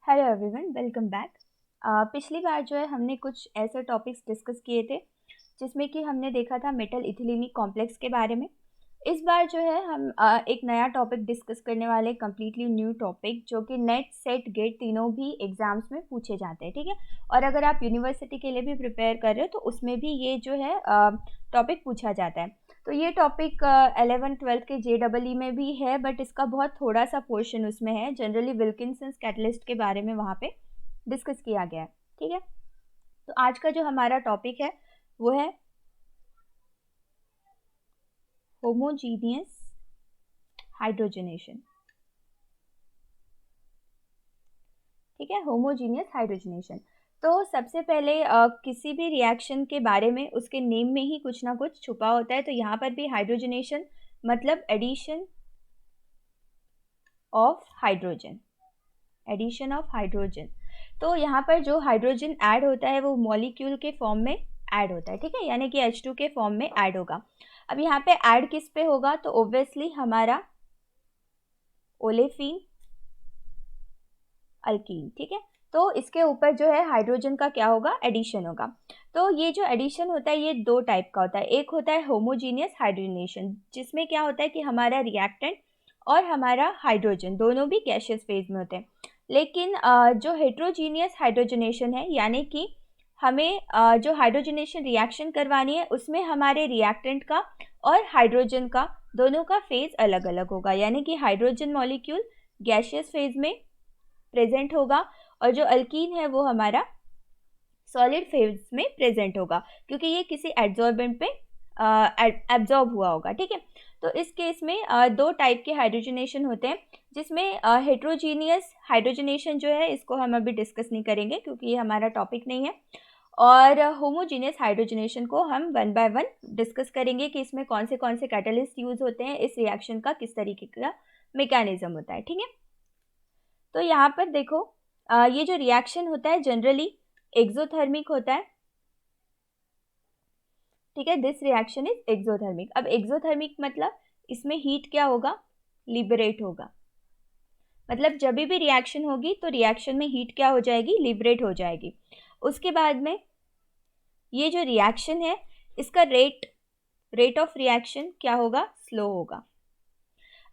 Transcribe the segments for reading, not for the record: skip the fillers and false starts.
Hello everyone, welcome back. पिछली बार जो है हमने कुछ ऐसे टॉपिक्स डिस्कस किए थे जिसमें कि हमने देखा था मेटल इथिलीनिक कॉम्प्लेक्स के बारे में। इस बार जो है हम एक नया टॉपिक डिस्कस करने वाले, कम्प्लीटली न्यू टॉपिक, जो कि नेट सेट गेट तीनों भी एग्ज़ाम्स में पूछे जाते हैं, ठीक है। और अगर आप यूनिवर्सिटी के लिए भी प्रिपेयर कर रहे हो तो उसमें भी ये जो है टॉपिक पूछा जाता है। तो ये टॉपिक 11th-12th के JEE में भी है, बट इसका बहुत थोड़ा सा पोर्शन उसमें है। जनरली विल्किंसंस कैटलिस्ट के बारे में वहाँ पे डिस्कस किया गया है, ठीक है। तो आज का जो हमारा टॉपिक है वो है होमोजीनियस हाइड्रोजनेशन, ठीक है। Homogeneous hydrogenation. तो सबसे पहले किसी भी रिएक्शन के बारे में उसके नेम में ही कुछ ना कुछ छुपा होता है। तो यहाँ पर भी हाइड्रोजनेशन मतलब addition of hydrogen, addition of hydrogen. तो यहाँ पर जो हाइड्रोजन ऐड होता है वो मॉलिक्यूल के फॉर्म में ऐड होता है, ठीक है, यानी कि H2 के फॉर्म में ऐड होगा। अब यहाँ पे ऐड किस पे होगा? तो ऑब्वियसली हमारा ओलेफिन अल्कीन, ठीक है। तो इसके ऊपर जो है हाइड्रोजन का क्या होगा? एडिशन होगा। तो ये जो एडिशन होता है ये दो टाइप का होता है। एक होता है होमोजीनियस हाइड्रोजनेशन, जिसमें क्या होता है कि हमारा रिएक्टेंट और हमारा हाइड्रोजन दोनों भी गैसियस फेज में होते हैं। लेकिन जो हेट्रोजीनियस हाइड्रोजनेशन है, यानी कि हमें जो हाइड्रोजनेशन रिएक्शन करवानी है उसमें हमारे रिएक्टेंट का और हाइड्रोजन का दोनों का फेज अलग अलग होगा। यानी कि हाइड्रोजन मॉलिक्यूल गैसियस फेज में प्रेजेंट होगा और जो अल्कीन है वो हमारा सॉलिड फेज में प्रेजेंट होगा, क्योंकि ये किसी एड्जॉर्बेंट पे एब्जॉर्ब हुआ होगा, ठीक है। तो इस केस में दो टाइप के हाइड्रोजनेशन होते हैं, जिसमें हेट्रोजीनियस हाइड्रोजनेशन जो है इसको हम अभी डिस्कस नहीं करेंगे क्योंकि ये हमारा टॉपिक नहीं है। और होमोजीनियस हाइड्रोजनेशन को हम वन बाय वन डिस्कस करेंगे कि इसमें कौन से कैटलिस्ट यूज होते हैं, इस रिएक्शन का किस तरीके का मैकेनिज्म होता है, ठीक है। तो यहाँ पर देखो, ये जो रिएक्शन होता है जनरली एक्सोथर्मिक होता है, ठीक है। This reaction is exothermic. अब एक्सोथर्मिक मतलब इसमें हीट क्या होगा? लिबरेट होगा। मतलब जब भी रिएक्शन होगी तो रिएक्शन में हीट क्या हो जाएगी? लिबरेट हो जाएगी। उसके बाद में ये जो रिएक्शन है इसका रेट ऑफ रिएक्शन क्या होगा? स्लो होगा।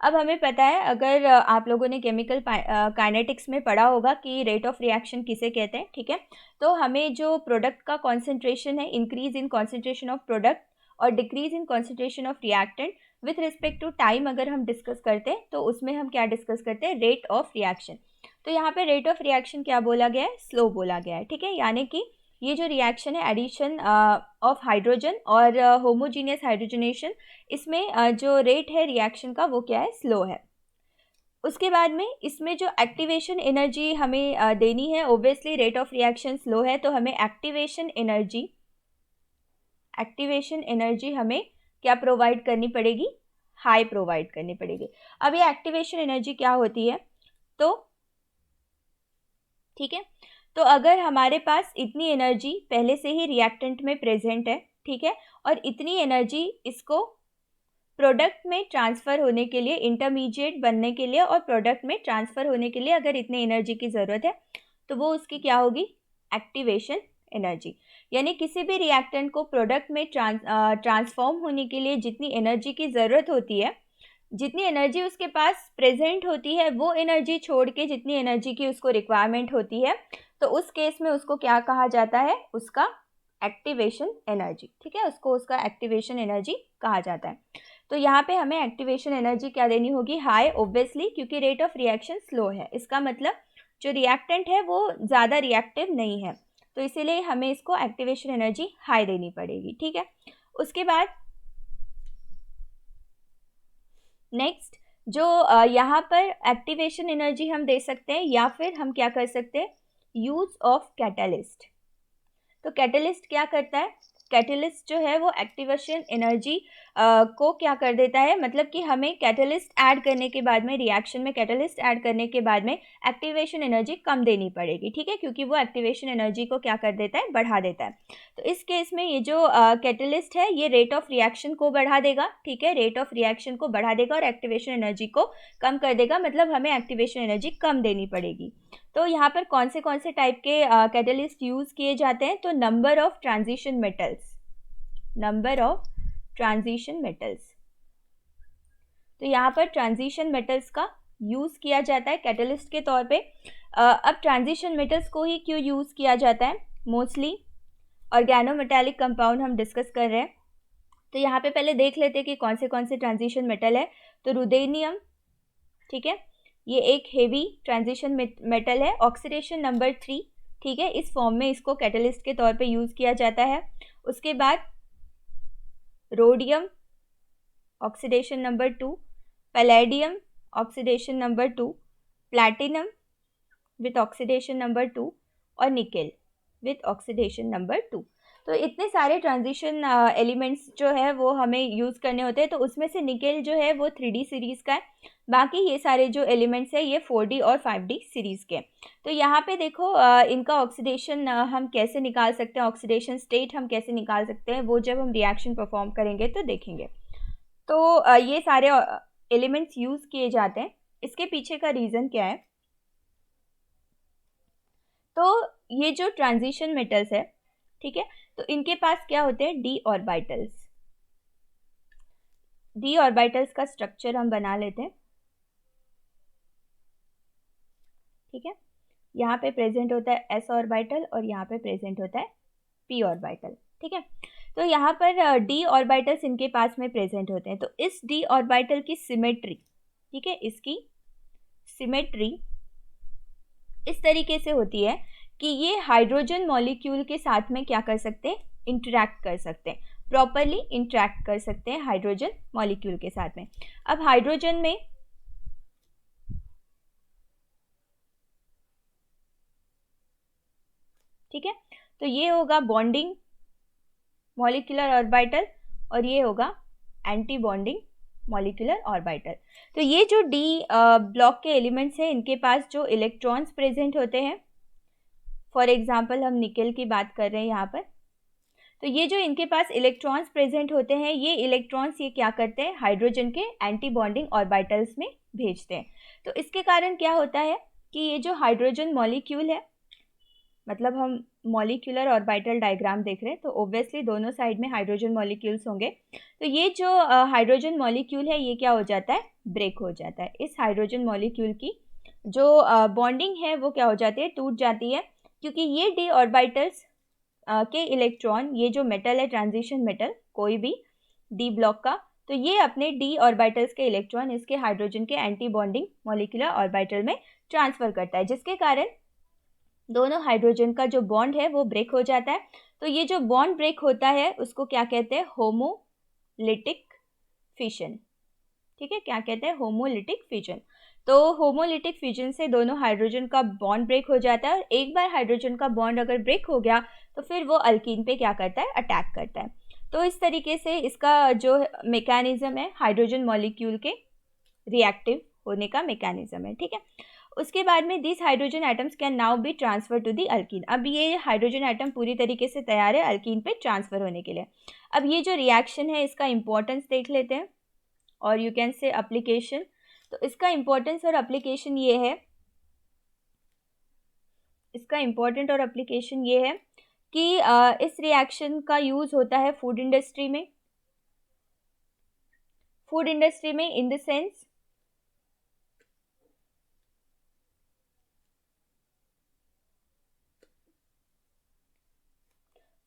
अब हमें पता है, अगर आप लोगों ने केमिकल काइनेटिक्स में पढ़ा होगा कि रेट ऑफ रिएक्शन किसे कहते हैं, ठीक है। तो हमें जो प्रोडक्ट का कॉन्सेंट्रेशन है, increase in concentration of product और decrease in concentration of reactant with respect to time अगर हम डिस्कस करते हैं तो उसमें हम क्या डिस्कस करते हैं? Rate of reaction. तो यहाँ पे रेट ऑफ रिएक्शन क्या बोला गया है? स्लो बोला गया है, ठीक है। यानी कि ये जो रिएक्शन है एडिशन ऑफ हाइड्रोजन और होमोजीनियस हाइड्रोजनेशन, इसमें जो रेट है रिएक्शन का वो क्या है? स्लो है। उसके बाद में इसमें जो एक्टिवेशन एनर्जी हमें देनी है, obviously rate of reaction slow है तो हमें एक्टिवेशन एनर्जी हमें क्या प्रोवाइड करनी पड़ेगी? हाई प्रोवाइड करनी पड़ेगी। अब ये एक्टिवेशन एनर्जी क्या होती है? तो ठीक है, तो अगर हमारे पास इतनी एनर्जी पहले से ही रिएक्टेंट में प्रेजेंट है, ठीक है, और इतनी एनर्जी इसको प्रोडक्ट में ट्रांसफ़र होने के लिए, इंटरमीडिएट बनने के लिए और प्रोडक्ट में ट्रांसफ़र होने के लिए अगर इतनी एनर्जी की ज़रूरत है तो वो उसकी क्या होगी? Activation energy. यानी किसी भी रिएक्टेंट को प्रोडक्ट में ट्रांसफॉर्म होने के लिए जितनी एनर्जी की ज़रूरत होती है, जितनी एनर्जी उसके पास प्रेजेंट होती है, वो एनर्जी छोड़ के जितनी एनर्जी की उसको रिक्वायरमेंट होती है, तो उस केस में उसको क्या कहा जाता है? उसका एक्टिवेशन एनर्जी, ठीक है, उसको उसका एक्टिवेशन एनर्जी कहा जाता है। तो यहाँ पे हमें एक्टिवेशन एनर्जी क्या देनी होगी? हाई, ऑब्वियसली, क्योंकि रेट ऑफ रिएक्शन स्लो है। इसका मतलब जो रिएक्टेंट है वो ज़्यादा रिएक्टिव नहीं है, तो इसीलिए हमें इसको एक्टिवेशन एनर्जी हाई देनी पड़ेगी, ठीक है। उसके बाद नेक्स्ट जो यहाँ पर एक्टिवेशन एनर्जी हम दे सकते हैं, या फिर हम क्या कर सकते हैं? Use of catalyst. तो कैटलिस्ट क्या करता है? कैटलिस्ट जो है वो एक्टिवेशन एनर्जी को क्या कर देता है, मतलब कि हमें कैटलिस्ट ऐड करने के बाद में, रिएक्शन में कैटलिस्ट ऐड करने के बाद में एक्टिवेशन एनर्जी कम देनी पड़ेगी, ठीक है, क्योंकि वो एक्टिवेशन एनर्जी को क्या कर देता है, बढ़ा देता है। तो इस केस में ये जो कैटलिस्ट है ये रेट ऑफ रिएक्शन को बढ़ा देगा, ठीक है, रेट ऑफ रिएक्शन को बढ़ा देगा और एक्टिवेशन एनर्जी को कम कर देगा, मतलब हमें एक्टिवेशन एनर्जी कम देनी पड़ेगी। तो यहाँ पर कौन से टाइप के कैटलिस्ट यूज़ किए जाते हैं, तो number of transition metals, number of transition metals. तो यहाँ पर ट्रांजिशन मेटल्स का यूज़ किया जाता है कैटलिस्ट के तौर पे। अब ट्रांजिशन मेटल्स को ही क्यों यूज़ किया जाता है, मोस्टली ऑर्गेनोमेटालिक कंपाउंड हम डिस्कस कर रहे हैं। तो यहाँ पे पहले देख लेते हैं कि कौन से ट्रांजिशन मेटल है। तो रुदेनियम, ठीक है, ये एक हेवी ट्रांजिशन मेटल है, ऑक्सीडेशन नंबर 3, ठीक है, इस फॉर्म में इसको कैटलिस्ट के तौर पे यूज़ किया जाता है। उसके बाद rhodium, oxidation number 2, palladium, oxidation number 2, platinum with oxidation number 2 और निकेल विथ ऑक्सीडेशन नंबर 2। तो इतने सारे ट्रांजिशन एलिमेंट्स जो है वो हमें यूज़ करने होते हैं। तो उसमें से निकेल जो है वो 3D सीरीज़ का है, बाकी ये सारे जो एलिमेंट्स है ये 4D और 5D सीरीज़ के। तो यहाँ पे देखो इनका ऑक्सीडेशन हम कैसे निकाल सकते हैं, ऑक्सीडेशन स्टेट हम कैसे निकाल सकते हैं, वो जब हम रिएक्शन परफॉर्म करेंगे तो देखेंगे। तो ये सारे एलिमेंट्स यूज़ किए जाते हैं। इसके पीछे का रीज़न क्या है, तो ये जो ट्रांजिशन मेटल्स है, ठीक है, तो इनके पास क्या होते हैं, डी ऑर्बिटल्स। डी ऑर्बिटल्स का स्ट्रक्चर हम बना लेते हैं, ठीक है, यहाँ पे प्रेजेंट होता है एस ऑर्बिटल और यहाँ पे प्रेजेंट होता है पी ऑर्बिटल, ठीक है। तो यहाँ पर डी ऑर्बिटल्स इनके पास में प्रेजेंट होते हैं। तो इस डी ऑर्बिटल की सिमेट्री, ठीक है, इसकी सिमेट्री इस तरीके से होती है कि ये हाइड्रोजन मॉलिक्यूल के साथ में क्या कर सकते हैं, इंटरैक्ट कर सकते हैं, प्रॉपरली इंटरैक्ट कर सकते हैं हाइड्रोजन मॉलिक्यूल के साथ में। अब हाइड्रोजन में ठीक है, तो ये होगा बॉन्डिंग मॉलिक्यूलर ऑर्बिटल और ये होगा एंटी बॉन्डिंग मॉलिक्यूलर ऑर्बिटल। तो ये जो डी ब्लॉक के एलिमेंट्स हैं इनके पास जो इलेक्ट्रॉन्स प्रेजेंट होते हैं, फॉर एग्जांपल हम निकेल की बात कर रहे हैं यहाँ पर, तो ये जो इनके पास इलेक्ट्रॉन्स प्रेजेंट होते हैं ये इलेक्ट्रॉन्स ये क्या करते हैं, हाइड्रोजन के एंटी बॉन्डिंग ऑर्बिटल्स में भेजते हैं। तो इसके कारण क्या होता है कि ये जो हाइड्रोजन मॉलिक्यूल है, मतलब हम मॉलिक्यूलर ऑर्बिटल डायग्राम देख रहे हैं, तो ऑब्वियसली दोनों साइड में हाइड्रोजन मॉलिक्यूल्स होंगे। तो ये जो हाइड्रोजन मॉलिक्यूल है ये क्या हो जाता है, ब्रेक हो जाता है। इस हाइड्रोजन मॉलिक्यूल की जो बॉन्डिंग है वो क्या हो जाती है, टूट जाती है, क्योंकि ये डी ऑर्बिटल्स के इलेक्ट्रॉन, ये जो मेटल है ट्रांजिशन मेटल कोई भी डी ब्लॉक का, तो ये अपने डी ऑर्बिटल्स के इलेक्ट्रॉन इसके हाइड्रोजन के एंटी बॉन्डिंग मॉलिक्यूलर ऑर्बिटल में ट्रांसफ़र करता है, जिसके कारण दोनों हाइड्रोजन का जो बॉन्ड है वो ब्रेक हो जाता है। तो ये जो बॉन्ड ब्रेक होता है उसको क्या कहते हैं, होमोलिटिक फिशन, ठीक है, क्या कहते हैं, होमोलिटिक फिजन। तो होमोलिटिक फिजन से दोनों हाइड्रोजन का बॉन्ड ब्रेक हो जाता है और एक बार हाइड्रोजन का बॉन्ड अगर ब्रेक हो गया तो फिर वो अल्कीन पे क्या करता है, अटैक करता है। तो इस तरीके से इसका जो मैकेनिज्म है हाइड्रोजन मॉलिक्यूल के रिएक्टिव होने का मैकेनिज्म है, ठीक है। उसके बाद में this hydrogen atoms can now be transfer to the alkene. अब ये हाइड्रोजन एटम पूरी तरीके से तैयार है अल्कीन पे ट्रांसफ़र होने के लिए। अब ये जो रिएक्शन है इसका इम्पोर्टेंस देख लेते हैं और यू कैन से एप्लीकेशन। तो इसका इम्पोर्टेंस और एप्लीकेशन ये है, इसका इम्पोर्टेंट और एप्लीकेशन ये है कि इस रिएक्शन का यूज़ होता है फूड इंडस्ट्री में। फूड इंडस्ट्री में in the sense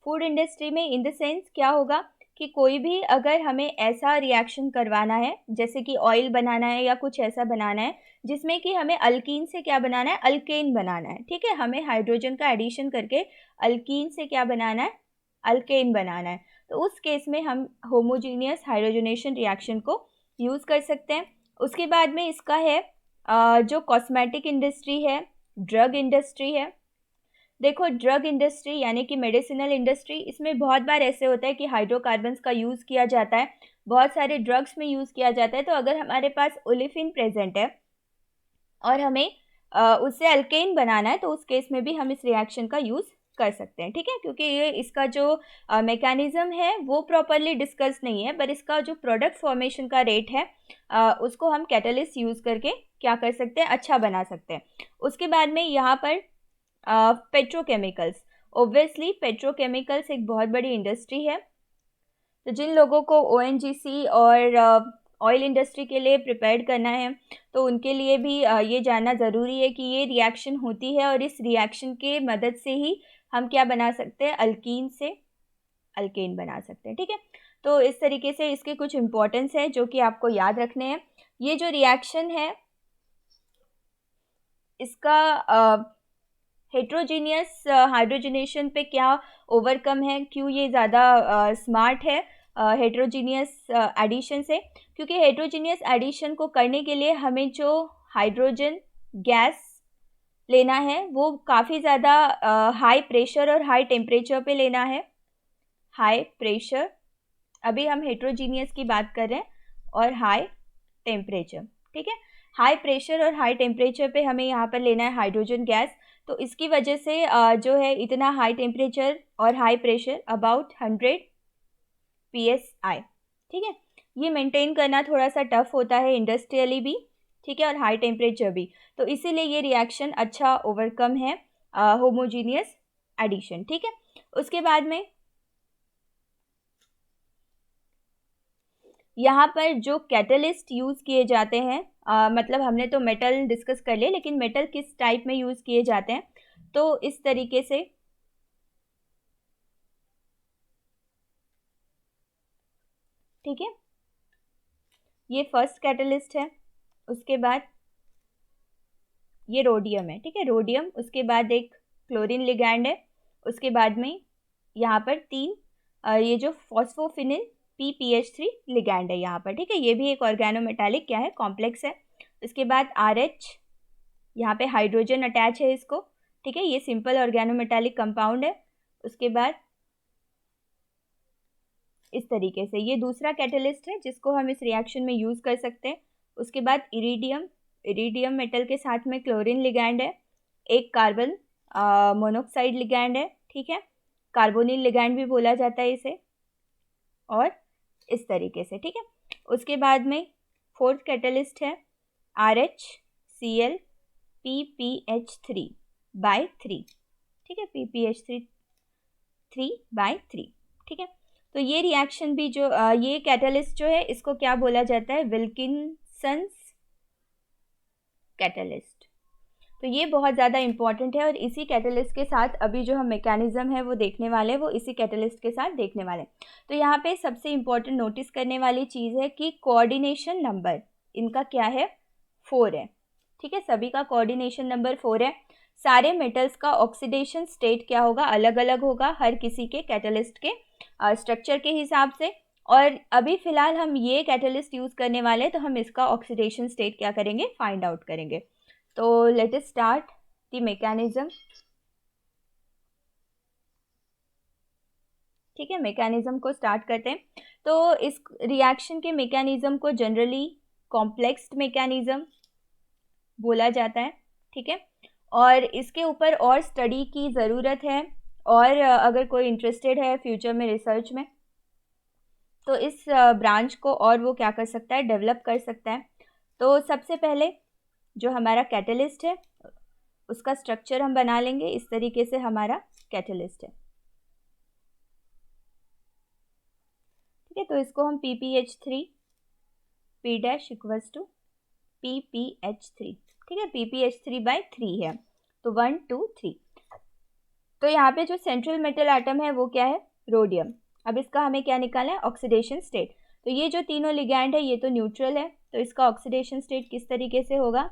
food industry में इन द सेंस क्या होगा कि कोई भी अगर हमें ऐसा रिएक्शन करवाना है जैसे कि ऑयल बनाना है या कुछ ऐसा बनाना है जिसमें कि हमें अल्कीन से क्या बनाना है, अल्केन बनाना है, ठीक है, हमें हाइड्रोजन का एडिशन करके अल्कीन से क्या बनाना है, अल्केन बनाना है। तो उस केस में हम होमोजीनियस हाइड्रोजनेशन रिएक्शन को यूज़ कर सकते हैं। उसके बाद में इसका है जो कॉस्मेटिक इंडस्ट्री है, ड्रग इंडस्ट्री है। देखो ड्रग इंडस्ट्री यानी कि मेडिसिनल इंडस्ट्री, इसमें बहुत बार ऐसे होता है कि हाइड्रोकार्बन्स का यूज़ किया जाता है बहुत सारे ड्रग्स में यूज़ किया जाता है। तो अगर हमारे पास ओलेफिन प्रेजेंट है और हमें उससे अल्केन बनाना है, तो उस केस में भी हम इस रिएक्शन का यूज़ कर सकते हैं, ठीक है। क्योंकि ये इसका जो मैकेनिज्म है वो प्रॉपरली डिस्कस नहीं है, पर इसका जो प्रोडक्ट फॉर्मेशन का रेट है उसको हम कैटलिस्ट यूज़ करके क्या कर सकते हैं, अच्छा बना सकते हैं। उसके बाद में यहाँ पर पेट्रोकेमिकल्स, ओब्वियसली पेट्रोकेमिकल्स एक बहुत बड़ी इंडस्ट्री है। तो जिन लोगों को ओएनजीसी और ऑयल इंडस्ट्री के लिए प्रिपेयर करना है, तो उनके लिए भी ये जानना ज़रूरी है कि ये रिएक्शन होती है और इस रिएक्शन के मदद से ही हम क्या बना सकते हैं, अल्कीन से अल्केन बना सकते हैं, ठीक है। तो इस तरीके से इसके कुछ इम्पोर्टेंस है जो कि आपको याद रखने हैं। ये जो रिएक्शन है इसका हेट्रोजीनियस हाइड्रोजनेशन पे क्या ओवरकम है, क्यों ये ज़्यादा स्मार्ट है हेट्रोजीनियस एडिशन से, क्योंकि हेट्रोजीनियस एडिशन को करने के लिए हमें जो हाइड्रोजन गैस लेना है वो काफ़ी ज़्यादा हाई प्रेशर और हाई टेम्परेचर पे लेना है। हाई प्रेशर, अभी हम हेट्रोजीनियस की बात कर रहे हैं, और हाई टेम्परेचर, ठीक है। हाई प्रेशर और हाई टेम्परेचर पे हमें यहाँ पर लेना है हाइड्रोजन गैस। तो इसकी वजह से जो है इतना हाई टेम्परेचर और हाई प्रेशर अबाउट 100 psi, ठीक है, ये मेंटेन करना थोड़ा सा टफ होता है इंडस्ट्रियली भी, ठीक है, और हाई टेम्परेचर भी। तो इसीलिए ये रिएक्शन अच्छा ओवरकम है होमोजीनियस एडिशन, ठीक है। उसके बाद में यहाँ पर जो कैटलिस्ट यूज़ किए जाते हैं, मतलब हमने तो मेटल डिस्कस कर लिए, लेकिन मेटल किस टाइप में यूज़ किए जाते हैं, तो इस तरीके से ठीक है, ये फर्स्ट कैटलिस्ट है। उसके बाद ये रोडियम है, ठीक है, रोडियम। उसके बाद एक क्लोरीन लिगैंड है। उसके बाद में यहाँ पर 3 ये जो फॉस्फोफिनिल PPH3 लिगैंड है यहाँ पर, ठीक है, ये भी एक ऑर्गेनोमेटालिक क्या है, कॉम्प्लेक्स है। उसके बाद RH, यहाँ पे हाइड्रोजन अटैच है इसको, ठीक है, ये सिंपल ऑर्गेनोमेटालिक कंपाउंड है। उसके बाद इस तरीके से ये दूसरा कैटलिस्ट है जिसको हम इस रिएक्शन में यूज़ कर सकते हैं। उसके बाद इरिडियम, इरिडियम मेटल के साथ में क्लोरीन लिगैंड है। एक कार्बन मोनोक्साइड लिगैंड है, ठीक है, कार्बोनिल लिगैंड भी बोला जाता है इसे, और इस तरीके से, ठीक है। उसके बाद में फोर्थ कैटलिस्ट है RHCl PPH3/3, ठीक है, PPH3/3, ठीक है। तो ये रिएक्शन भी जो ये कैटलिस्ट जो है इसको क्या बोला जाता है, विल्किंसंस कैटलिस्ट। तो ये बहुत ज़्यादा इंपॉर्टेंट है और इसी कैटलिस्ट के साथ अभी जो हम मैकेनिज्म है वो देखने वाले हैं, वो इसी कैटलिस्ट के साथ देखने वाले हैं। तो यहाँ पे सबसे इम्पॉर्टेंट नोटिस करने वाली चीज़ है कि कोऑर्डिनेशन नंबर इनका क्या है, 4 है, ठीक है, सभी का कोऑर्डिनेशन नंबर 4 है। सारे मेटल्स का ऑक्सीडेशन स्टेट क्या होगा, अलग अलग होगा हर किसी के कैटलिस्ट के स्ट्रक्चर के हिसाब से। और अभी फ़िलहाल हम ये कैटलिस्ट यूज़ करने वाले हैं, तो हम इसका ऑक्सीडेशन स्टेट क्या करेंगे, फाइंड आउट करेंगे। तो let us start the mechanism, ठीक है, मैकेनिज्म को स्टार्ट करते हैं। तो इस रिएक्शन के मैकेनिज्म को जनरली कॉम्प्लेक्स मैकेनिज्म बोला जाता है, ठीक है, और इसके ऊपर और स्टडी की ज़रूरत है। और अगर कोई इंटरेस्टेड है फ्यूचर में रिसर्च में, तो इस ब्रांच को और वो क्या कर सकता है, डेवलप कर सकता है। तो सबसे पहले जो हमारा कैटलिस्ट है उसका स्ट्रक्चर हम बना लेंगे। इस तरीके से हमारा कैटलिस्ट है, ठीक है। तो इसको हम PPH3 P dash equals to PPH3, ठीक है, PPH3/3 है, तो 1 2 3। तो यहाँ पे जो सेंट्रल मेटल एटम है वो क्या है, रोडियम। अब इसका हमें क्या निकालना है, ऑक्सीडेशन स्टेट। तो ये जो तीनों लिगैंड है ये तो न्यूट्रल है, तो इसका ऑक्सीडेशन स्टेट किस तरीके से होगा,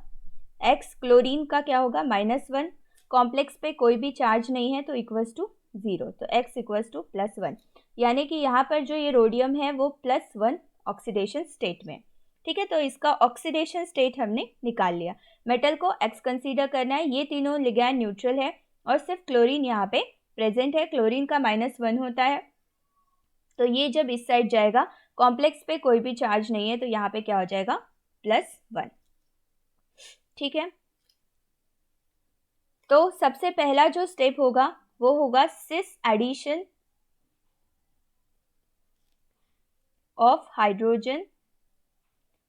X क्लोरीन का क्या होगा, -1, कॉम्प्लेक्स पे कोई भी चार्ज नहीं है तो इक्वल्स टू 0, तो X इक्वल्स टू +1, यानी कि यहाँ पर जो ये रोडियम है वो +1 ऑक्सीडेशन स्टेट में, ठीक है। तो इसका ऑक्सीडेशन स्टेट हमने निकाल लिया। मेटल को X कंसीडर करना है, ये तीनों लिगैंड न्यूट्रल है और सिर्फ क्लोरीन यहाँ पे प्रेजेंट है, क्लोरीन का -1 होता है, तो ये जब इस साइड जाएगा कॉम्प्लेक्स पे कोई भी चार्ज नहीं है तो यहाँ पे क्या हो जाएगा +1। ठीक है, तो सबसे पहला जो स्टेप होगा वो होगा cis addition of hydrogen.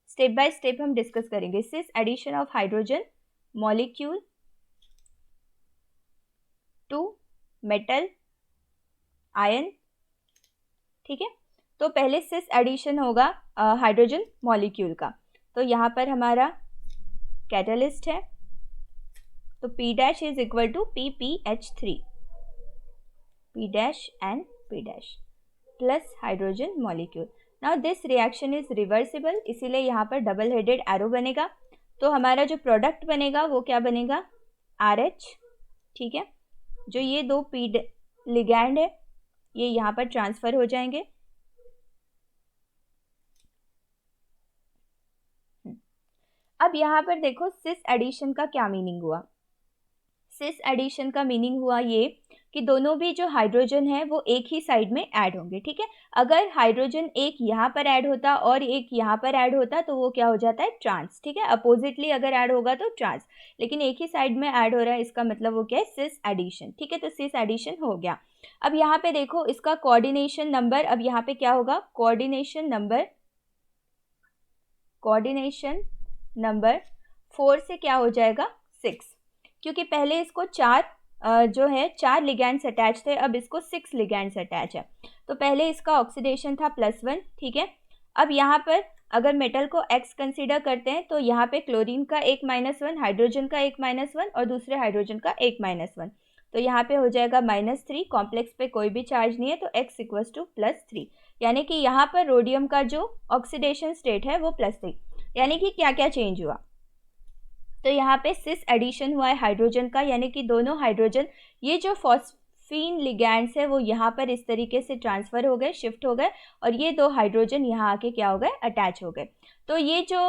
Step by step हम डिस्कस करेंगे। Cis addition of hydrogen molecule to metal ion. ठीक है, तो पहले सिस एडिशन होगा हाइड्रोजन मॉलिक्यूल का। तो यहाँ पर हमारा कैटलिस्ट है, तो P dash is equal to PPH3, P dash and P dash plus hydrogen molecule. Now this reaction is reversible, इसीलिए यहाँ पर डबल हेडेड एरो बनेगा। तो हमारा जो प्रोडक्ट बनेगा वो क्या बनेगा RH। ठीक है, जो ये दो P लिगैंड है ये यहाँ पर ट्रांसफर हो जाएंगे। अब यहाँ पर देखो सिस एडिशन का क्या मीनिंग हुआ। सिस एडिशन का मीनिंग हुआ ये कि दोनों भी जो हाइड्रोजन है वो एक ही साइड में ऐड होंगे। ठीक है, अगर हाइड्रोजन एक यहाँ पर ऐड होता और एक यहाँ पर ऐड होता तो वो क्या हो जाता है ट्रांस। ठीक है, अपोजिटली अगर ऐड होगा तो ट्रांस, लेकिन एक ही साइड में ऐड हो रहा है, इसका मतलब वो क्या है सिस एडिशन। ठीक है, तो सिस एडिशन हो गया। अब यहाँ पे देखो इसका कोऑर्डिनेशन नंबर, अब यहाँ पे क्या होगा कोऑर्डिनेशन नंबर 4 से क्या हो जाएगा 6, क्योंकि पहले इसको 4 लिगैंड्स अटैच थे, अब इसको 6 लिगैंड्स अटैच है। तो पहले इसका ऑक्सीडेशन था +1। ठीक है, अब यहाँ पर अगर मेटल को X कंसीडर करते हैं तो यहाँ पे क्लोरीन का एक -1, हाइड्रोजन का एक -1 और दूसरे हाइड्रोजन का एक -1, तो यहाँ पे हो जाएगा -3। कॉम्प्लेक्स पे कोई भी चार्ज नहीं है तो X इक्वल्स टू +3, यानी कि यहाँ पर रोडियम का जो ऑक्सीडेशन स्टेट है वो +3। यानी कि क्या क्या चेंज हुआ, तो यहाँ पे सिस एडिशन हुआ है हाइड्रोजन का, यानी कि दोनों हाइड्रोजन ये जो फॉस्फीन लिगैंड्स है वो यहाँ पर इस तरीके से ट्रांसफ़र हो गए, शिफ्ट हो गए, और ये दो हाइड्रोजन यहाँ आके क्या हो गए अटैच हो गए। तो ये जो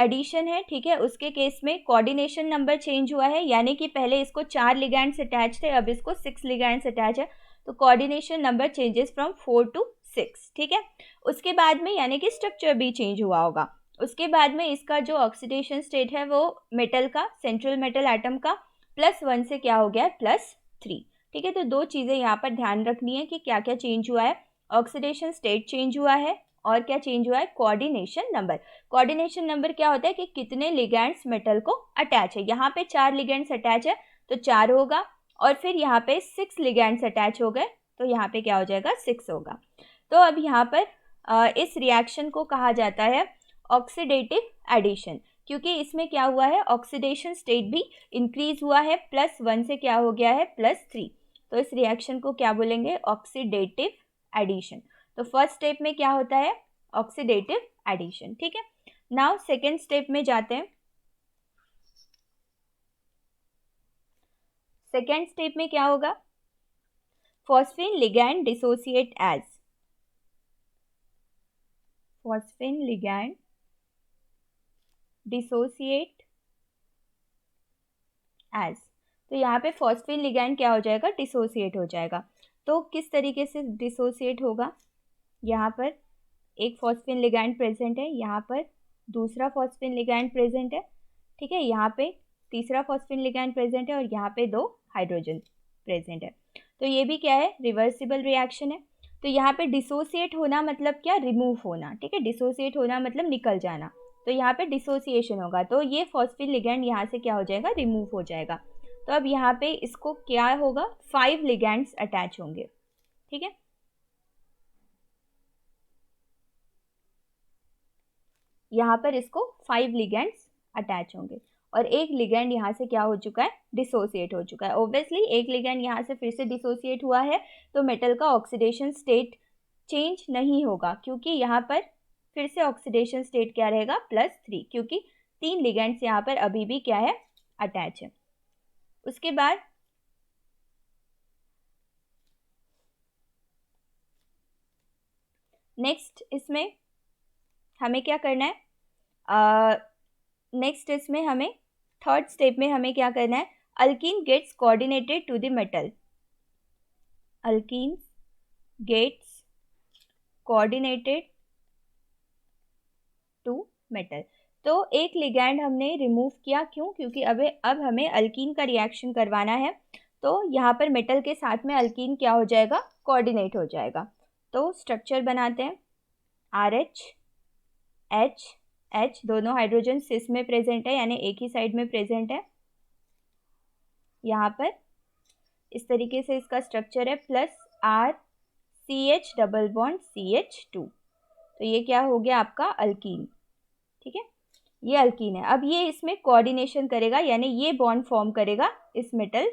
एडिशन है, ठीक है, उसके केस में कोऑर्डिनेशन नंबर चेंज हुआ है, यानी कि पहले इसको 4 लिगैंड्स अटैच थे, अब इसको 6 लिगैंड्स अटैच है, तो coordination number changes from 4 to 6। ठीक है, उसके बाद में यानी कि स्ट्रक्चर भी चेंज हुआ होगा। उसके बाद में इसका जो ऑक्सीडेशन स्टेट है वो मेटल का, सेंट्रल मेटल एटम का +1 से क्या हो गया है +3। ठीक है, तो दो चीज़ें यहाँ पर ध्यान रखनी है कि क्या क्या चेंज हुआ है, ऑक्सीडेशन स्टेट चेंज हुआ है और क्या चेंज हुआ है कोऑर्डिनेशन नंबर। कोऑर्डिनेशन नंबर क्या होता है कि कितने लिगैंड्स मेटल को अटैच है। यहाँ पे 4 लिगैंड्स अटैच है तो 4 होगा, और फिर यहाँ पे 6 लिगैंड्स अटैच हो गए तो यहाँ पे क्या हो जाएगा 6 होगा। तो अब यहाँ पर इस रिएक्शन को कहा जाता है ऑक्सीडेटिव एडिशन, क्योंकि इसमें क्या हुआ है ऑक्सीडेशन स्टेट भी इंक्रीज हुआ है, +1 से क्या हो गया है +3, तो इस रिएक्शन को क्या बोलेंगे ऑक्सीडेटिव एडिशन। तो फर्स्ट स्टेप में क्या होता है ऑक्सीडेटिव एडिशन। ठीक है, नाउ सेकेंड स्टेप में जाते हैं। सेकेंड स्टेप में क्या होगा phosphine ligand dissociates, phosphine ligand dissociates, तो यहाँ पे फॉस्फीन लिगैंड क्या हो जाएगा डिसोसिएट हो जाएगा। तो किस तरीके से डिसोसिएट होगा, यहाँ पर एक फॉस्फीन लिगैंड प्रेजेंट है, यहाँ पर दूसरा फॉस्फीन लिगैंड प्रेजेंट है, ठीक है, यहाँ पे तीसरा फॉस्फीन लिगैंड प्रेजेंट है और यहाँ पे 2 हाइड्रोजन प्रेजेंट है। तो ये भी क्या है रिवर्सिबल रिएक्शन है। तो यहाँ पे डिसोसिएट होना मतलब क्या रिमूव होना, ठीक है, डिसोसिएट होना मतलब निकल जाना, तो यहाँ पे डिसोसिएशन होगा, तो ये फॉस्फीन लिगैंड यहाँ से क्या हो जाएगा रिमूव हो जाएगा। तो अब यहाँ पे इसको क्या होगा 5 लिगैंड्स अटैच होंगे। ठीक है, यहाँ पर इसको 5 लिगैंड्स अटैच होंगे और एक लिगैंड यहाँ से क्या हो चुका है डिसोसिएट हो चुका है। ऑब्वियसली एक लिगैंड यहाँ से फिर से डिसोसिएट हुआ है तो मेटल का ऑक्सीडेशन स्टेट चेंज नहीं होगा, क्योंकि यहाँ पर फिर से ऑक्सीडेशन स्टेट क्या रहेगा +3, क्योंकि 3 लिगैंड्स यहाँ पर अभी भी क्या है अटैच है। उसके बाद नेक्स्ट इसमें हमें क्या करना है, नेक्स्ट इसमें हमें थर्ड स्टेप में हमें क्या करना है, alkene gets coordinated to the metal, alkene gets coordinated to metal. तो एक लिगैंड हमने रिमूव किया, क्यों? क्योंकि अब हमें अल्कीन का रिएक्शन करवाना है, तो यहाँ पर मेटल के साथ में अल्कीन क्या हो जाएगा? कोऑर्डिनेट हो जाएगा। तो स्ट्रक्चर बनाते हैं, RH H दोनों हाइड्रोजन सिस में प्रेजेंट है, यानी एक ही साइड में प्रेजेंट है। यहाँ पर इस तरीके से इसका स्ट्रक्चर है, plus RCH double bond CH2। तो ये क्या हो गया आपका? अल्कीन। ठीक है, ये अल्कीन है। अब ये इसमें कोऑर्डिनेशन करेगा, यानी ये बॉन्ड फॉर्म करेगा इस मेटल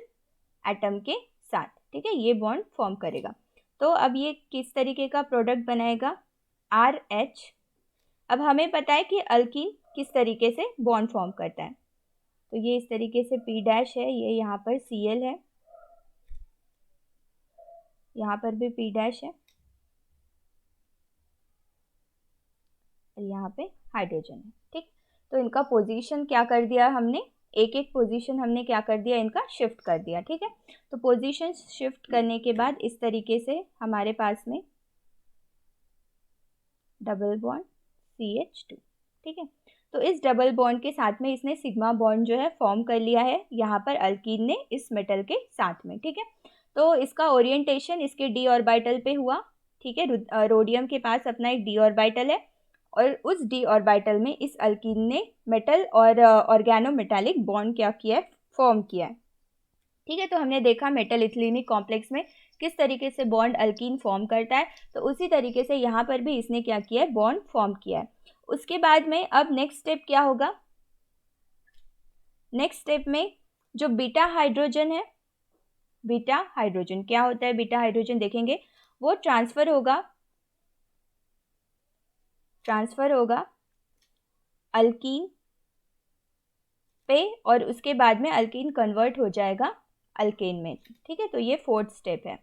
एटम के साथ। ठीक है, ये बॉन्ड फॉर्म करेगा। तो अब ये किस तरीके का प्रोडक्ट बनाएगा? RH। अब हमें पता है कि अल्कीन किस तरीके से बॉन्ड फॉर्म करता है, तो ये इस तरीके से P' है, ये यहाँ पर Cl है, यहाँ पर भी P' है, और यहाँ पे हाइड्रोजन है। ठीक, तो इनका पोजीशन क्या कर दिया हमने? एक एक पोजीशन हमने क्या कर दिया? इनका शिफ्ट कर दिया। ठीक है, तो पोजीशन शिफ्ट करने के बाद इस तरीके से हमारे पास में डबल बॉन्ड CH2। ठीक है, तो इस डबल बॉन्ड के साथ में इसने सिग्मा बॉन्ड जो है फॉर्म कर लिया है यहाँ पर अल्कीन ने इस मेटल के साथ में। ठीक है, तो इसका ओरिएंटेशन इसके d ऑर्बिटल पे हुआ। ठीक है, रोडियम के पास अपना एक d ऑर्बिटल है, और उस d ऑर्बिटल में इस अल्कीन ने मेटल और ऑर्गेनोमेटालिक बॉन्ड क्या किया है? फॉर्म किया है। ठीक है, तो हमने देखा मेटल इथिलीनिक कॉम्प्लेक्स में किस तरीके से बॉन्ड अल्कीन फॉर्म करता है, तो उसी तरीके से यहाँ पर भी इसने क्या किया है? बॉन्ड फॉर्म किया है। उसके बाद में अब नेक्स्ट स्टेप क्या होगा? नेक्स्ट स्टेप में जो बीटा हाइड्रोजन है, बीटा हाइड्रोजन क्या होता है? बीटा हाइड्रोजन देखेंगे, वो ट्रांसफर होगा अल्कीन पे, और उसके बाद में अल्कीन कन्वर्ट हो जाएगा अल्केन में। ठीक है, तो ये फोर्थ स्टेप है।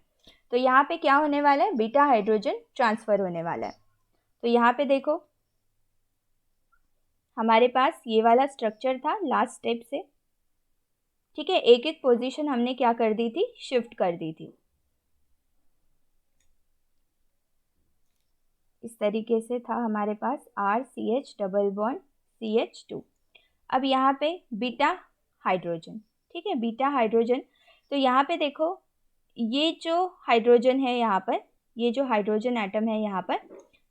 तो यहाँ पे क्या होने वाला है? बीटा हाइड्रोजन ट्रांसफर होने वाला है। तो यहाँ पे देखो, हमारे पास ये वाला स्ट्रक्चर था लास्ट स्टेप से। ठीक है, एक एक पोजीशन हमने क्या कर दी थी? शिफ्ट कर दी थी। इस तरीके से था हमारे पास RCH डबल बॉन्ड CH2। अब यहाँ पे बीटा हाइड्रोजन। ठीक है, बीटा हाइड्रोजन, तो यहाँ पे देखो, ये जो हाइड्रोजन है यहाँ पर, ये जो हाइड्रोजन एटम है यहाँ पर,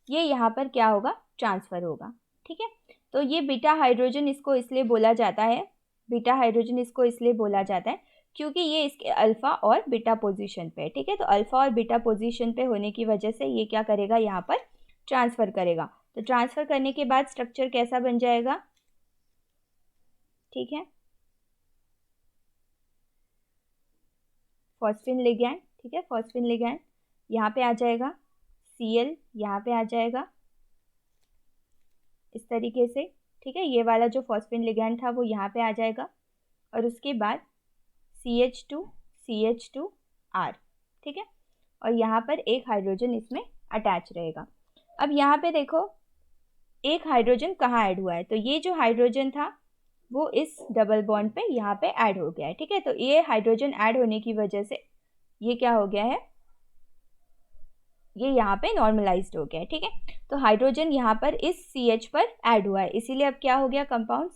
ये यहाँ पर क्या होगा? ट्रांसफ़र होगा। ठीक है, तो ये बीटा हाइड्रोजन इसको इसलिए बोला जाता है, बीटा हाइड्रोजन इसको इसलिए बोला जाता है क्योंकि ये इसके अल्फ़ा और बीटा पोजीशन पे है। ठीक है, तो अल्फ़ा और बीटा पोजीशन पे होने की वजह से ये क्या करेगा? यहाँ पर ट्रांसफ़र करेगा। तो ट्रांसफ़र करने के बाद स्ट्रक्चर कैसा बन जाएगा? ठीक है, फॉस्फेन लिगैंड। ठीक है, फॉस्फेन लिगैंड यहाँ पे आ जाएगा, Cl यहाँ पे आ जाएगा इस तरीके से। ठीक है, ये वाला जो फॉस्फेन लिगैंड था वो यहाँ पे आ जाएगा, और उसके बाद CH2R। ठीक है, और यहाँ पर एक हाइड्रोजन इसमें अटैच रहेगा। अब यहाँ पे देखो, एक हाइड्रोजन कहाँ ऐड हुआ है? तो ये जो हाइड्रोजन था वो इस डबल बॉन्ड पे यहाँ पे ऐड हो गया है। ठीक है, तो ये हाइड्रोजन ऐड होने की वजह से ये क्या हो गया है? ये यहाँ पे नॉर्मलाइज्ड हो गया है। ठीक है, तो हाइड्रोजन यहाँ पर इस CH पर ऐड हुआ है, इसीलिए अब क्या हो गया कंपाउंड?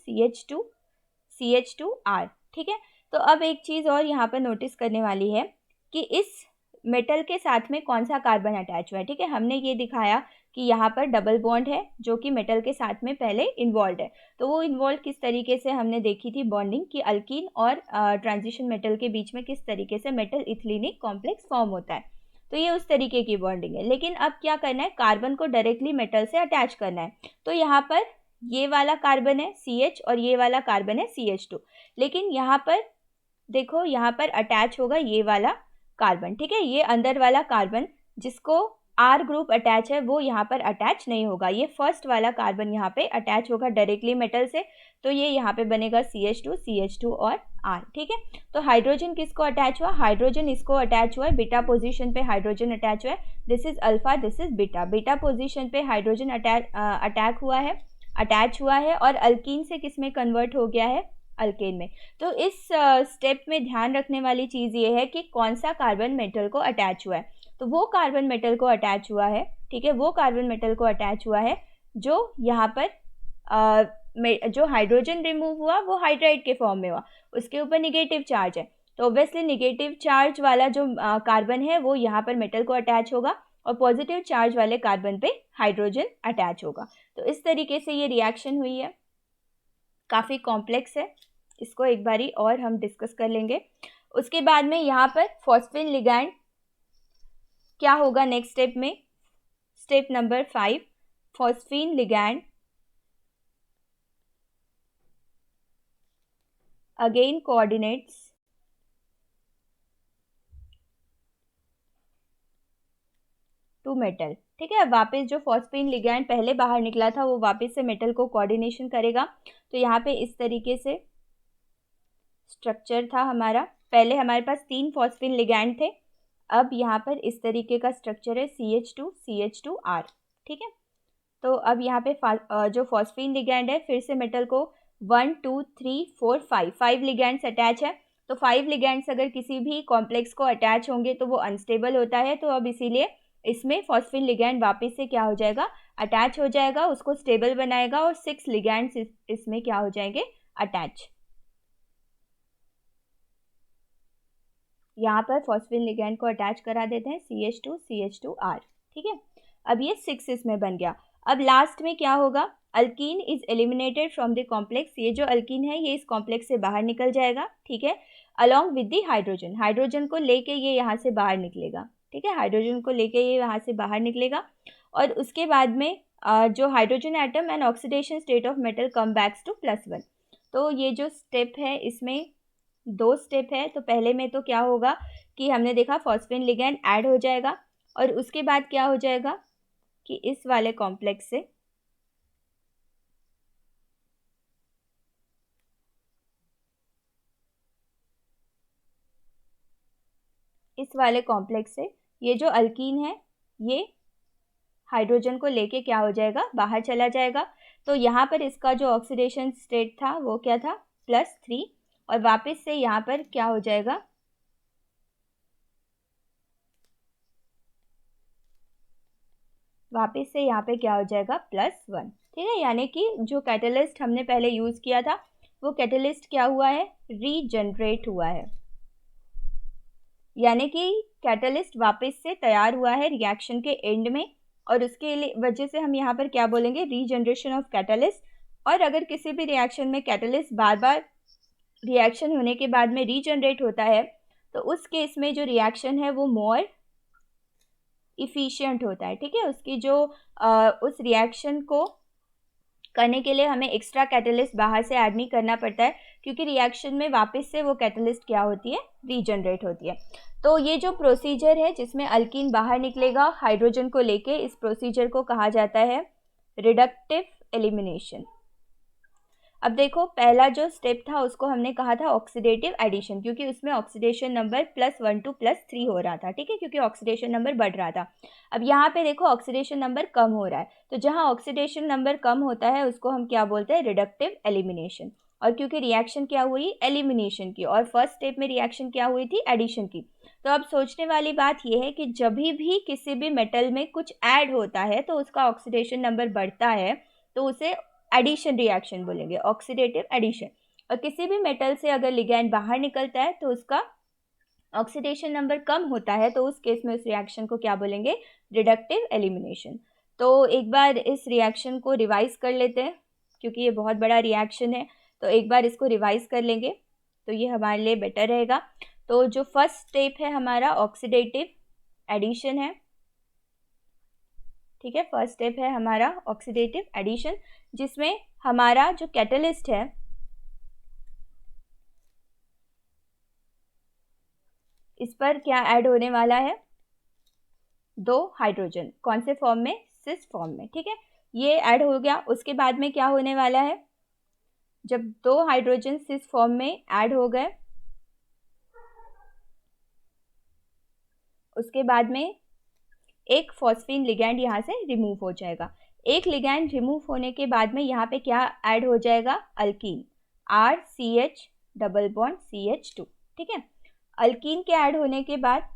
CH2R। ठीक है, तो अब एक चीज़ और यहाँ पर नोटिस करने वाली है कि इस मेटल के साथ में कौन सा कार्बन अटैच हुआ है। ठीक है, हमने ये दिखाया कि यहाँ पर डबल बॉन्ड है जो कि मेटल के साथ में पहले इन्वॉल्व है। तो वो इन्वॉल्व किस तरीके से हमने देखी थी बॉन्डिंग, कि अल्कीन और ट्रांजिशन मेटल के बीच में किस तरीके से मेटल इथिलीनिक कॉम्प्लेक्स फॉर्म होता है। तो ये उस तरीके की बॉन्डिंग है। लेकिन अब क्या करना है? कार्बन को डायरेक्टली मेटल से अटैच करना है। तो यहाँ पर ये वाला कार्बन है CH और ये वाला कार्बन है CH2, लेकिन यहाँ पर देखो, यहाँ पर अटैच होगा ये वाला कार्बन। ठीक है, ये अंदर वाला कार्बन जिसको R ग्रुप अटैच है वो यहाँ पर अटैच नहीं होगा। ये फर्स्ट वाला कार्बन यहाँ पे अटैच होगा डायरेक्टली मेटल से, तो ये यहाँ पे बनेगा CH2 और R। ठीक है, तो हाइड्रोजन किसको अटैच हुआ? हाइड्रोजन इसको अटैच हुआ है, बीटा पोजीशन पे हाइड्रोजन अटैच हुआ है। This is alpha, this is beta. Beta position पे हाइड्रोजन अटैच हुआ है और अल्कीन से किस में कन्वर्ट हो गया है? अल्केन में। तो इस स्टेप में ध्यान रखने वाली चीज़ ये है कि कौन सा कार्बन मेटल को अटैच हुआ है। तो वो कार्बन मेटल को अटैच हुआ है, ठीक है, वो कार्बन मेटल को अटैच हुआ है जो यहाँ पर जो हाइड्रोजन रिमूव हुआ वो हाइड्राइड के फॉर्म में हुआ, उसके ऊपर निगेटिव चार्ज है, तो ऑब्वियसली निगेटिव चार्ज वाला जो कार्बन है वो यहाँ पर मेटल को अटैच होगा और पॉजिटिव चार्ज वाले कार्बन पे हाइड्रोजन अटैच होगा। तो इस तरीके से ये रिएक्शन हुई है, काफ़ी कॉम्प्लेक्स है, इसको एक बारी और हम डिस्कस कर लेंगे। उसके बाद में यहाँ पर फॉस्फेन लिगैंड क्या होगा नेक्स्ट स्टेप में, step number 5, phosphine ligand again coordinates to metal. ठीक है, वापस जो फॉस्फीन लिगैंड पहले बाहर निकला था वो वापस से मेटल को कोऑर्डिनेशन करेगा। तो यहाँ पे इस तरीके से स्ट्रक्चर था हमारा, पहले हमारे पास 3 फॉस्फीन लिगैंड थे, अब यहाँ पर इस तरीके का स्ट्रक्चर है CH2CH2R। ठीक है, तो अब यहाँ पे जो फॉस्फीन लिगैंड है फिर से मेटल को 1 2 3 4 5 लिगैंड्स अटैच है। तो 5 लिगैंड्स अगर किसी भी कॉम्प्लेक्स को अटैच होंगे तो वो अनस्टेबल होता है, तो अब इसीलिए इसमें फॉस्फीन लिगैंड वापस से क्या हो जाएगा, अटैच हो जाएगा, उसको स्टेबल बनाएगा और 6 लिगैंड्स इसमें क्या हो जाएंगे, अटैच। यहाँ पर फॉस्फीन लिगैंड को अटैच करा देते हैं CH2CH2R। ठीक है, अब ये 6 इसमें बन गया। अब लास्ट में क्या होगा, alkene is eliminated from the complex, ये जो अल्कीन है ये इस कॉम्प्लेक्स से बाहर निकल जाएगा। ठीक है, along with the hydrogen, hydrogen को लेके ये यहाँ से बाहर निकलेगा। ठीक है, हाइड्रोजन को लेके ये यहाँ से बाहर निकलेगा और उसके बाद में जो hydrogen atom and oxidation state of metal come backs to +1। तो ये जो स्टेप है इसमें 2 स्टेप है। तो पहले में तो क्या होगा कि हमने देखा फॉस्फेन लिगैंड ऐड हो जाएगा और उसके बाद क्या हो जाएगा कि इस वाले कॉम्प्लेक्स से ये जो अल्कीन है ये हाइड्रोजन को लेके क्या हो जाएगा, बाहर चला जाएगा। तो यहाँ पर इसका जो ऑक्सीडेशन स्टेट था वो क्या था, +3, और वापस से यहाँ पर क्या हो जाएगा, वापस से यहाँ पे क्या हो जाएगा, +1। ठीक है, यानी कि जो कैटलिस्ट हमने पहले यूज़ किया था वो कैटलिस्ट क्या हुआ है, रीजनरेट हुआ है, यानी कि कैटलिस्ट वापस से तैयार हुआ है रिएक्शन के एंड में, और उसके वजह से हम यहाँ पर क्या बोलेंगे, रीजनरेशन ऑफ कैटलिस्ट। और अगर किसी भी रिएक्शन में कैटलिस्ट बार बार रिएक्शन होने के बाद में रीजनरेट होता है तो उस केस में जो रिएक्शन है वो मोर इफ़िशियंट होता है। ठीक है, उसकी जो उस रिएक्शन को करने के लिए हमें एक्स्ट्रा कैटलिस्ट बाहर से ऐड नहीं करना पड़ता है, क्योंकि रिएक्शन में वापस से वो कैटलिस्ट क्या होती है, रीजनरेट होती है। तो ये जो प्रोसीजर है जिसमें अल्कीन बाहर निकलेगा हाइड्रोजन को लेके, इस प्रोसीजर को कहा जाता है रिडक्टिव एलिमिनेशन। अब देखो पहला जो स्टेप था उसको हमने कहा था ऑक्सीडेटिव एडिशन, क्योंकि उसमें ऑक्सीडेशन नंबर +1 to +3 हो रहा था। ठीक है, क्योंकि ऑक्सीडेशन नंबर बढ़ रहा था। अब यहाँ पे देखो ऑक्सीडेशन नंबर कम हो रहा है, तो जहाँ ऑक्सीडेशन नंबर कम होता है उसको हम क्या बोलते हैं, रिडक्टिव एलिमिनेशन। और क्योंकि रिएक्शन क्या हुई, एलिमिनेशन की, और फर्स्ट स्टेप में रिएक्शन क्या हुई थी, एडिशन की। तो अब सोचने वाली बात यह है कि जब भी किसी भी मेटल में कुछ ऐड होता है तो उसका ऑक्सीडेशन नंबर बढ़ता है, तो उसे एडिशन रिएक्शन बोलेंगे, ऑक्सीडेटिव एडिशन। और किसी भी मेटल से अगर लिगैंड बाहर निकलता है तो उसका ऑक्सीडेशन नंबर कम होता है, तो उस केस में उस रिएक्शन को क्या बोलेंगे, रिडक्टिव एलिमिनेशन। तो एक बार इस रिएक्शन को रिवाइज कर लेते हैं, क्योंकि ये बहुत बड़ा रिएक्शन है, तो एक बार इसको रिवाइज कर लेंगे तो ये हमारे लिए बेटर रहेगा। तो जो फर्स्ट स्टेप है हमारा ऑक्सीडेटिव एडिशन है। ठीक है, फर्स्ट स्टेप है हमारा ऑक्सीडेटिव एडिशन, जिसमें हमारा जो कैटलिस्ट है इस पर क्या ऐड होने वाला है, 2 हाइड्रोजन, कौन से फॉर्म में, सिस फॉर्म में। ठीक है, ये ऐड हो गया। उसके बाद में क्या होने वाला है, जब 2 हाइड्रोजन सिस फॉर्म में ऐड हो गए उसके बाद में एक फॉस्फीन लिगैंड यहाँ से रिमूव हो जाएगा। एक लिगैंड रिमूव होने के बाद में यहाँ पे क्या ऐड हो जाएगा, alkyne, RCH double bond CH2। ठीक है, अल्कीन के ऐड होने के बाद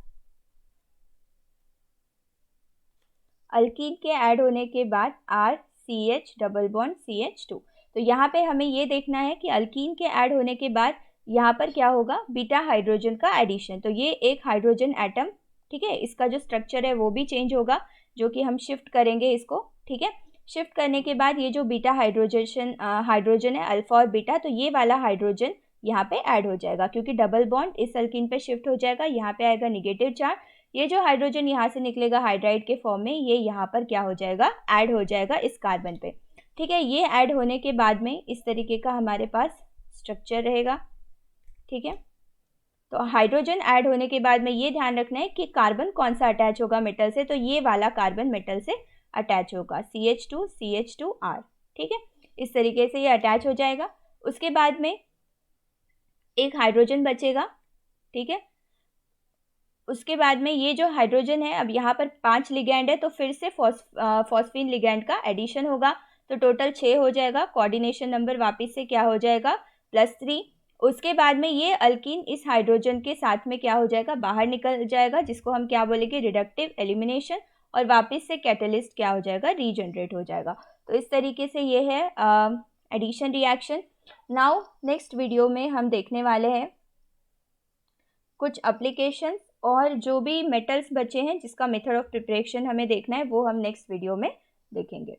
CH डबल बॉन्ड CH2। तो यहाँ पे हमें ये देखना है कि अल्कीन के ऐड होने के बाद यहाँ पर क्या होगा, बीटा हाइड्रोजन का एडिशन। तो ये एक हाइड्रोजन एटम, ठीक है, इसका जो स्ट्रक्चर है वो भी चेंज होगा, जो कि हम शिफ्ट करेंगे इसको, ठीक है। शिफ्ट करने के बाद ये जो बीटा हाइड्रोजन है, अल्फा और बीटा, तो ये वाला हाइड्रोजन यहाँ पे ऐड हो जाएगा, क्योंकि डबल बॉन्ड इस अल्कीन पे शिफ्ट हो जाएगा, यहाँ पे आएगा निगेटिव चार्ज। ये जो हाइड्रोजन यहाँ से निकलेगा हाइड्राइड के फॉर्म में, ये यहाँ पर क्या हो जाएगा, ऐड हो जाएगा इस कार्बन पे, ठीक है। ये ऐड होने के बाद में इस तरीके का हमारे पास स्ट्रक्चर रहेगा, ठीक है। तो हाइड्रोजन ऐड होने के बाद में ये ध्यान रखना है कि कार्बन कौन सा अटैच होगा मेटल से, तो ये वाला कार्बन मेटल से अटैच होगा, CH2 CH2R, ठीक है। इस तरीके से ये अटैच हो जाएगा। उसके बाद में एक हाइड्रोजन बचेगा, ठीक है। उसके बाद में ये जो हाइड्रोजन है, अब यहाँ पर 5 लिगैंड है, तो फिर से फॉस्फीन लिगैंड का एडिशन होगा, तो टोटल 6 हो जाएगा। कोऑर्डिनेशन नंबर वापस से क्या हो जाएगा, +3। उसके बाद में ये अल्कीन इस हाइड्रोजन के साथ में क्या हो जाएगा, बाहर निकल जाएगा, जिसको हम क्या बोलेंगे, रिडक्टिव एलिमिनेशन, और वापस से कैटलिस्ट क्या हो जाएगा, रीजनरेट हो जाएगा। तो इस तरीके से ये है addition reaction. Now next video में हम देखने वाले हैं कुछ एप्लीकेशंस, और जो भी मेटल्स बचे हैं जिसका मेथड ऑफ प्रिपरेशन हमें देखना है, वो हम नेक्स्ट वीडियो में देखेंगे।